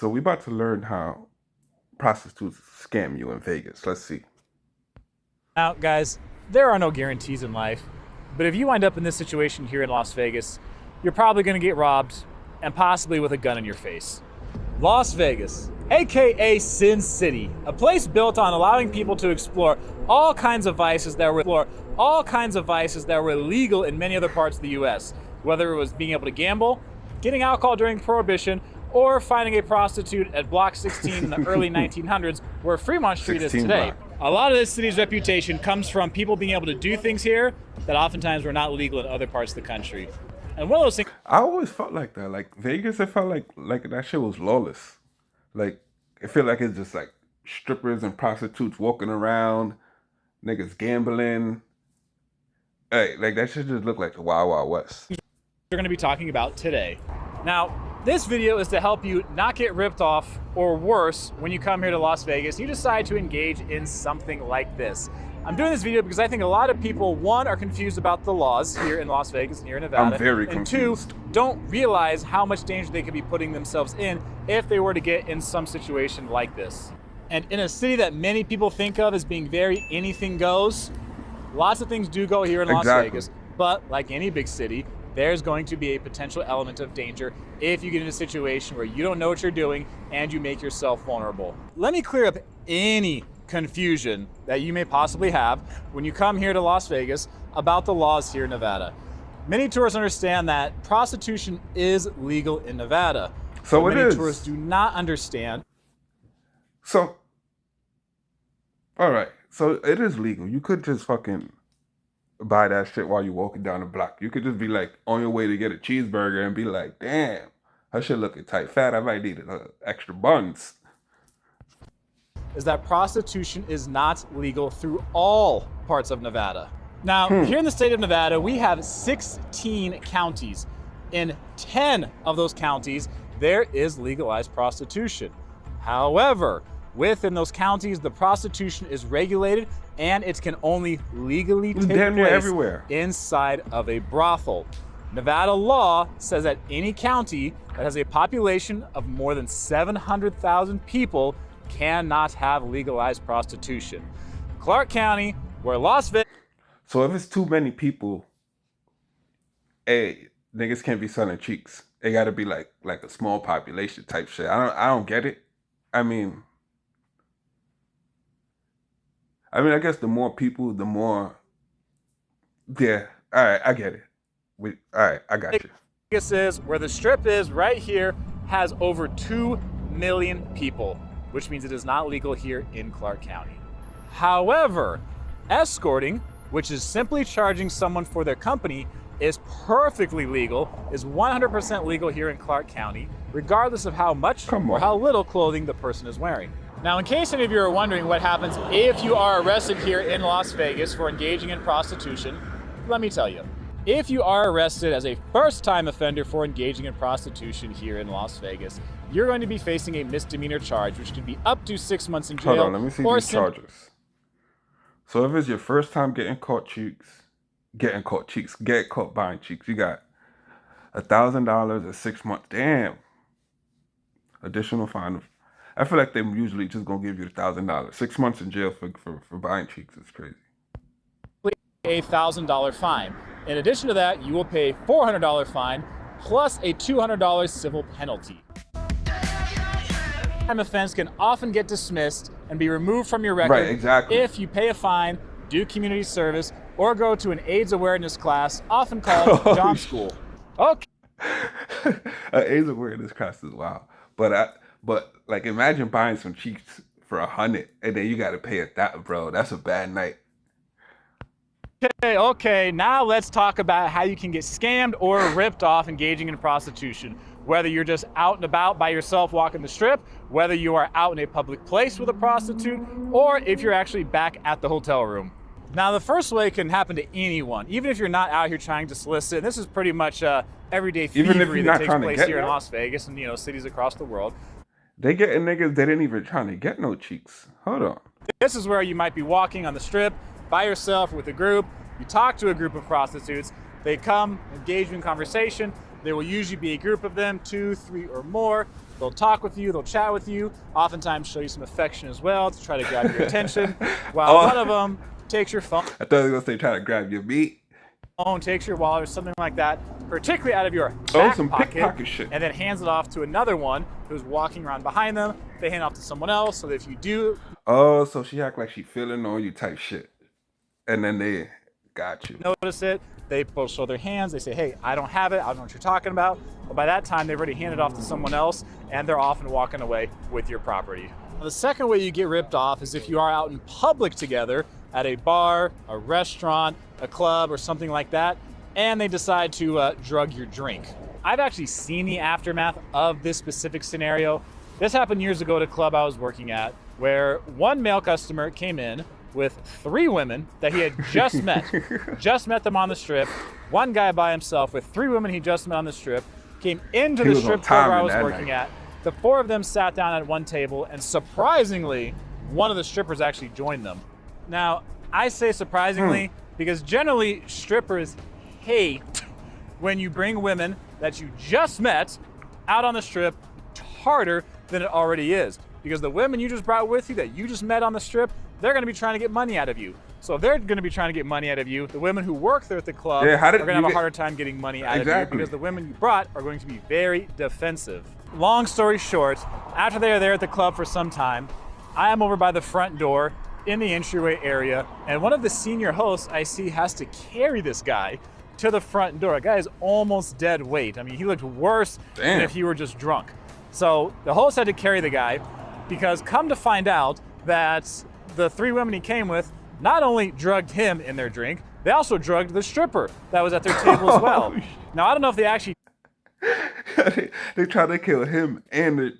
So we about to learn how prostitutes scam you in Vegas. Let's see. Now, guys, there are no guarantees in life, but if you wind up in this situation here in Las Vegas, you're probably going to get robbed and possibly with a gun in your face. Las Vegas, aka Sin City, a place built on allowing people to explore all kinds of vices that were illegal in many other parts of the US, whether it was being able to gamble, getting alcohol during Prohibition, or finding a prostitute at Block 16 in the early 1900s, where Fremont Street is today. block. A lot of this city's reputation comes from people being able to do things here that oftentimes were not legal in other parts of the country. And one of those things I always felt like that. Like Vegas, it felt like that shit was lawless. Like it felt like it's just like strippers and prostitutes walking around, niggas gambling. Hey, like that shit just looked like the Wild Wild West. we're going to be talking about today. Now, this video is to help you not get ripped off, or worse, when you come here to Las Vegas, you decide to engage in something like this. I'm doing this video because I think a lot of people, one, are confused about the laws here in Las Vegas and here in Nevada. I'm very and confused. two, don't realize how much danger they could be putting themselves in if they were to get in some situation like this. And in a city that many people think of as being very anything goes, lots of things do go here in Las Vegas, but like any big city, there's going to be a potential element of danger if you get in a situation where you don't know what you're doing and you make yourself vulnerable. Let me clear up any confusion that you may possibly have when you come here to Las Vegas about the laws here in Nevada. Many tourists understand that prostitution is legal in Nevada. So but it many is. tourists do not understand. So, all right. So it is legal. You could just fucking buy that shit while you're walking down the block. You could just be like on your way to get a cheeseburger and be like, damn, her shit looking tight fat. I might need extra buns. Is that prostitution is not legal through all parts of Nevada. Now, here in the state of Nevada, we have 16 counties. In 10 of those counties, there is legalized prostitution. However, within those counties, the prostitution is regulated and it can only legally take damn near place everywhere. inside of a brothel. Nevada law says that any county that has a population of more than 700,000 people cannot have legalized prostitution. Clark County, where Las Vegas... So if it's too many people, hey, niggas can't be selling cheeks. It gotta be like a small population type shit. I don't get it. I mean, I guess the more people, the more. Yeah. All right, I get it. All right, I got you. Vegas is, where the strip is right here, has over 2 million people, which means it is not legal here in Clark County. However, escorting, which is simply charging someone for their company, is perfectly legal, is 100% legal here in Clark County, regardless of how much or how little clothing the person is wearing. Now, in case any of you are wondering what happens if you are arrested here in Las Vegas for engaging in prostitution, let me tell you. If you are arrested as a first-time offender for engaging in prostitution here in Las Vegas, you're going to be facing a misdemeanor charge, which could be up to 6 months in jail. Hold on, let me see these charges. So if it's your first time getting caught buying cheeks, you got $1,000 or 6 months. Damn. Additional fine. I feel like they're usually just gonna give you $1,000. 6 months in jail for buying cheeks is crazy. A $1,000 fine. In addition to that, you will pay $400 fine plus a $200 civil penalty. Crime offense can often get dismissed and be removed from your record if you pay a fine, do community service, or go to an AIDS awareness class, often called John School. Okay. An AIDS awareness class is wild, but like imagine buying some cheeks for $100 and then you got to pay that, bro. That's a bad night. Okay, now let's talk about how you can get scammed or ripped off engaging in prostitution. Whether you're just out and about by yourself walking the strip, whether you are out in a public place with a prostitute, or if you're actually back at the hotel room. Now, the first way can happen to anyone, even if you're not out here trying to solicit. And this is pretty much everyday thievery that takes place here in Las Vegas and cities across the world. They getting niggas that ain't even trying to get no cheeks. Hold on. This is where you might be walking on the strip by yourself with a group. You talk to a group of prostitutes. They come, engage in conversation. There will usually be a group of them, 2, 3, or more. They'll talk with you, they'll chat with you, oftentimes show you some affection as well to try to grab your attention, while one of them takes your phone. I thought I was gonna say try to grab your meat. Takes your wallet or something like that, particularly out of your Oh, back some pocket, pickpocket shit. and then hands it off to another one who's walking around behind them. They hand it off to someone else, so that if you do Oh, so she act like she feeling on you type shit. And then they got you. notice it, they both show their hands, they say, hey, I don't have it, I don't know what you're talking about. But by that time, they've already handed it off to someone else, and they're off and walking away with your property. Now, the second way you get ripped off is if you are out in public together at a bar, a restaurant, a club, or something like that, and they decide to drug your drink. I've actually seen the aftermath of this specific scenario. This happened years ago at a club I was working at, where one male customer came in with 3 women that he had just met them on the strip. One guy by himself with 3 women he just met on the strip, came into the strip club where I was working at. The 4 of them sat down at one table, and surprisingly, one of the strippers actually joined them. Now, I say surprisingly because generally strippers hate when you bring women that you just met out on the strip harder than it already is. Because the women you just brought with you that you just met on the strip, they're gonna be trying to get money out of you. So if they're gonna be trying to get money out of you, the women who work there at the club are gonna have a harder time getting money out of you because the women you brought are going to be very defensive. Long story short, after they are there at the club for some time, I am over by the front door in the entryway area, and one of the senior hosts I see has to carry this guy to the front door. The guy is almost dead weight. I mean, he looked worse than if he were just drunk. So the host had to carry the guy because come to find out that the 3 women he came with not only drugged him in their drink, they also drugged the stripper that was at their table as well. Now, I don't know if they actually they tried to kill him and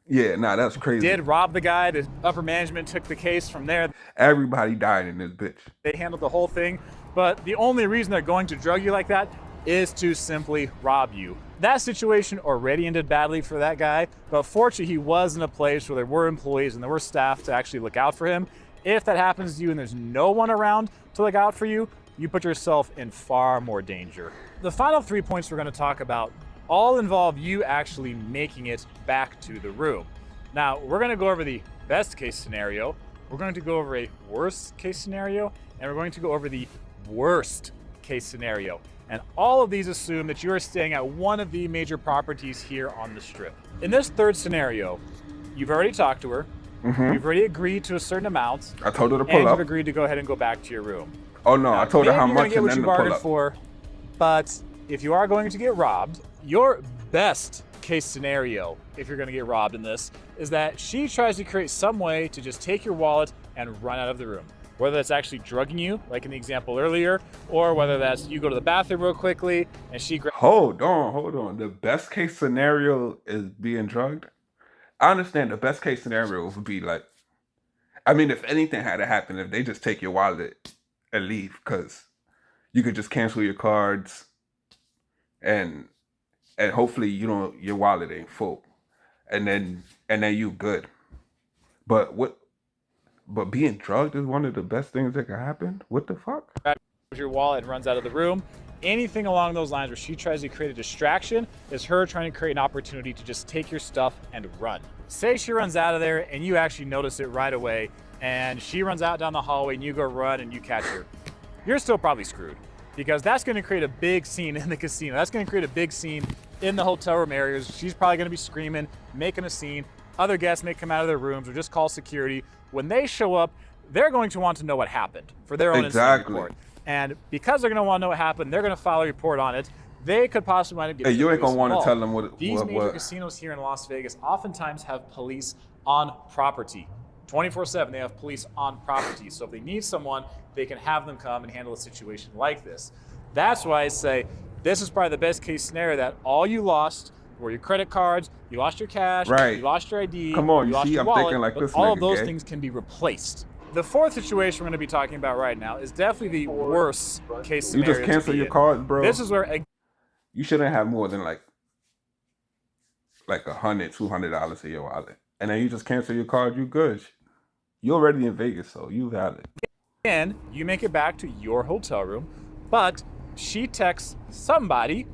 that's crazy. did rob the guy. The upper management took the case from there. Everybody died in this bitch. They handled the whole thing, but the only reason they're going to drug you like that is to simply rob you. That situation already ended badly for that guy, but fortunately he was in a place where there were employees and there were staff to actually look out for him. If that happens to you and there's no one around to look out for you, you put yourself in far more danger. The final 3 points we're going to talk about all involve you actually making it back to the room. Now, we're going to go over the best case scenario, we're going to go over a worst case scenario, and we're going to go over the worst case scenario. And all of these assume that you are staying at one of the major properties here on the strip. In this third scenario, you've already talked to her, you've already agreed to a certain amount, I told her to pull and up. you've agreed to go ahead and go back to your room. Oh no, Now, I told her how maybe you're much gonna and get then what to you pull bargained up. for, but if you are going to get robbed, your best case scenario, if you're going to get robbed in this, is that she tries to create some way to just take your wallet and run out of the room. Whether that's actually drugging you, like in the example earlier, or whether that's you go to the bathroom real quickly and she grabs. Hold on. The best case scenario is being drugged. I understand the best case scenario would be like, I mean, if anything had to happen, if they just take your wallet and leave, because you could just cancel your cards and hopefully your wallet ain't full. And then you good. But being drugged is one of the best things that could happen? What the fuck? Your wallet and runs out of the room. Anything along those lines where she tries to create a distraction is her trying to create an opportunity to just take your stuff and run. Say she runs out of there and you actually notice it right away, and she runs out down the hallway and you go run and you catch her. You're still probably screwed, because that's going to create a big scene in the casino. That's going to create a big scene in the hotel room areas. She's probably going to be screaming, making a scene. Other guests may come out of their rooms or just call security. When they show up, they're going to want to know what happened for their own incident report. And because they're going to want to know what happened, they're going to file a report on it. They could possibly wind up getting you ain't going to want to tell them what. These major casinos here in Las Vegas oftentimes have police on property. 24/7, they have police on property. So if they need someone, they can have them come and handle a situation like this. That's why I say this is probably the best case scenario, that all you lost were your credit cards, you lost your cash, you lost your ID, Come on, you lost see, your I'm wallet, thinking like but this all of nigga those gay. things can be replaced. The fourth situation we're going to be talking about right now is definitely the worst case You scenario. just cancel to be your in. cards, bro. This is where You shouldn't have more than like $100, $200 in your wallet. And then you just cancel your card, you good. You're already in Vegas, so you have it. and you make it back to your hotel room, but she texts somebody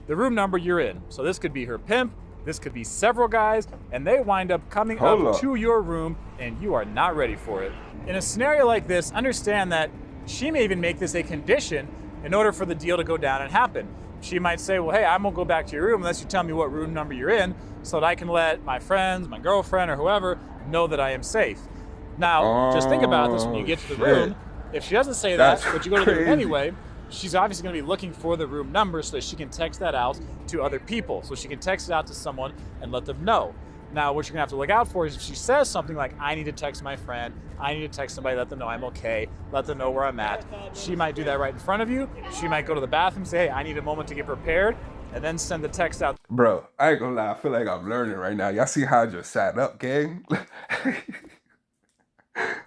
the room number you're in. So this could be her pimp, This could be several guys, and they wind up coming Hold up up. to your room, and you are not ready for it. In a scenario like this, understand that she may even make this a condition in order for the deal to go down and happen. She might say, well, hey, I won't go back to your room unless you tell me what room number you're in so that I can let my friends, my girlfriend, or whoever know that I am safe. Now, just think about this when you get to the room. If she doesn't say that, but you go to the room anyway, she's obviously going to be looking for the room number so that she can text that out to other people. So she can text it out to someone and let them know. Now, what you're gonna have to look out for is if she says something like, I need to text my friend, I need to text somebody, let them know I'm okay, let them know where I'm at. She might do that right in front of you. She might go to the bathroom, say, hey, I need a moment to get prepared, and then send the text out. Bro, I ain't gonna lie, I feel like I'm learning right now. Y'all see how I just sat up, gang?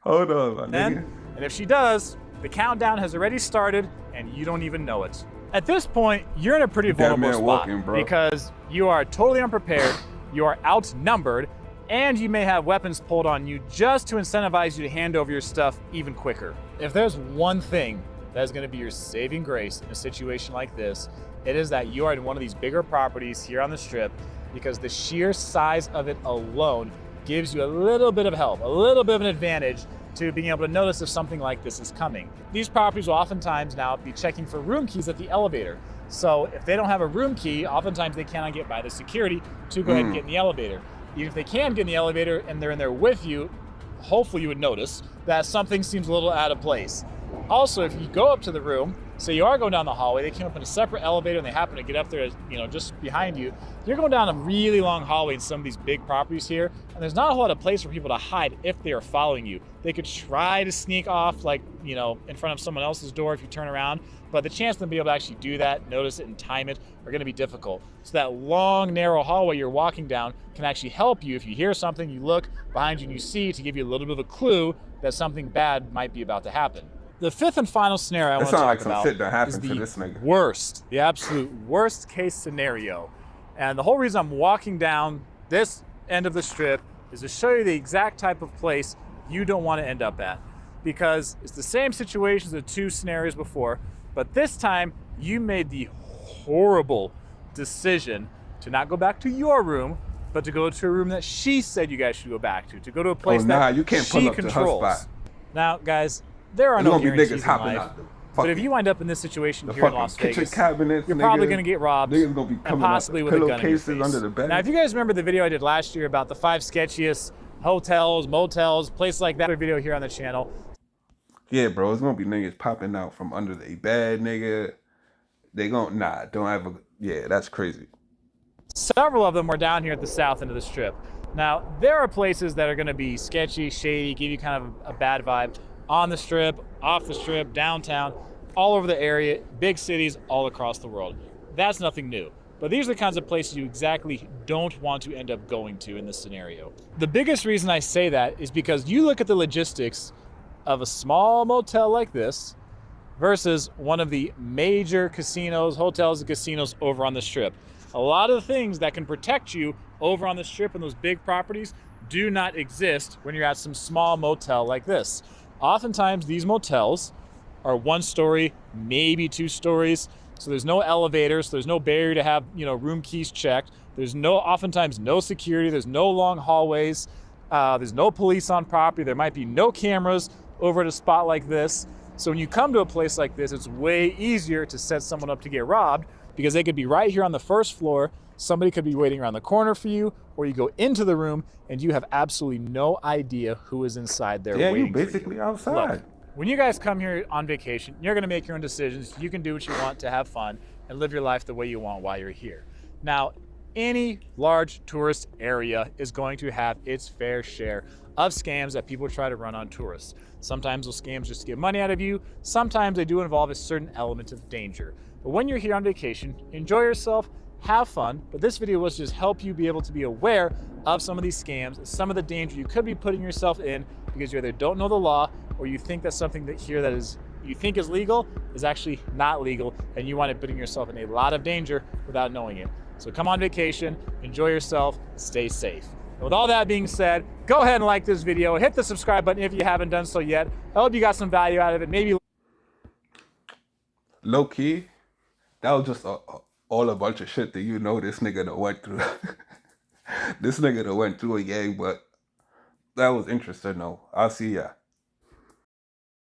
Hold on, my nigga. And if she does, the countdown has already started and you don't even know it. At this point, you're in a pretty vulnerable spot walking, bro. because you are totally unprepared, you are outnumbered, and you may have weapons pulled on you just to incentivize you to hand over your stuff even quicker. If there's one thing that is going to be your saving grace in a situation like this, it is that you are in one of these bigger properties here on the Strip, because the sheer size of it alone gives you a little bit of help, a little bit of an advantage to being able to notice if something like this is coming. These properties will oftentimes now be checking for room keys at the elevator. So if they don't have a room key, oftentimes they cannot get by the security to go ahead and get in the elevator. Even if they can get in the elevator and they're in there with you, hopefully you would notice that something seems a little out of place. Also, if you go up to the room, say you are going down the hallway, they came up in a separate elevator and they happen to get up there, just behind you, you're going down a really long hallway in some of these big properties here, and there's not a whole lot of place for people to hide if they are following you. They could try to sneak off, in front of someone else's door if you turn around, but the chance of them being able to actually do that, notice it, and time it are going to be difficult. So that long, narrow hallway you're walking down can actually help you if you hear something, you look behind you and you see, to give you a little bit of a clue that something bad might be about to happen. The fifth and final scenario I want to talk about is the absolute worst case scenario. And the whole reason I'm walking down this end of the Strip is to show you the exact type of place you don't want to end up at. Because it's the same situation as the two scenarios before, but this time you made the horrible decision to not go back to your room, but to go to a room that she said you guys should go back to go to a place that you can't she pull up controls. to her spot. Now, guys, there are There's no gonna be guarantees niggas in hopping life, out the but if you wind up in this situation here in Las kitchen Vegas, cabinets, you're probably going to get robbed, niggas gonna be and coming out possibly the with a gun in your pillowcases face. under the bed. Now, if you guys remember the video I did last year about the 5 sketchiest hotels, motels, places like that, video here on the channel. Yeah, bro, it's gonna be niggas popping out from under the bed, nigga. They that's crazy. Several of them are down here at the south end of the Strip. Now, there are places that are going to be sketchy, shady, give you kind of a bad vibe on the Strip, off the Strip, downtown, all over the area, big cities all across the world. That's nothing new. But these are the kinds of places you exactly don't want to end up going to in this scenario. The biggest reason I say that is because you look at the logistics of a small motel like this versus one of the major casinos, hotels and casinos over on the Strip. A lot of the things that can protect you over on the Strip and those big properties do not exist when you're at some small motel like this. Oftentimes these motels are 1 story, maybe 2 stories. So there's no elevators, so there's no barrier to have, room keys checked. There's oftentimes no security, there's no long hallways, there's no police on property, there might be no cameras over at a spot like this. So when you come to a place like this, it's way easier to set someone up to get robbed, because they could be right here on the first floor, somebody could be waiting around the corner for you, or you go into the room and you have absolutely no idea who is inside there waiting for you. Yeah, you basically outside. Look, when you guys come here on vacation, you're gonna make your own decisions. You can do what you want to have fun and live your life the way you want while you're here. Now, any large tourist area is going to have its fair share of scams that people try to run on tourists. Sometimes those scams just to get money out of you. Sometimes they do involve a certain element of danger. But when you're here on vacation, enjoy yourself, have fun. But this video was just help you be able to be aware of some of these scams, some of the danger you could be putting yourself in because you either don't know the law or you think that something that you think is legal is actually not legal, and you wind up putting yourself in a lot of danger without knowing it. So come on vacation, enjoy yourself, stay safe. And with all that being said, go ahead and like this video, hit the subscribe button if you haven't done so yet. I hope you got some value out of it. Maybe low key, that was just all a bunch of shit that this nigga that went through. This nigga that went through a gang, but that was interesting though. I'll see ya.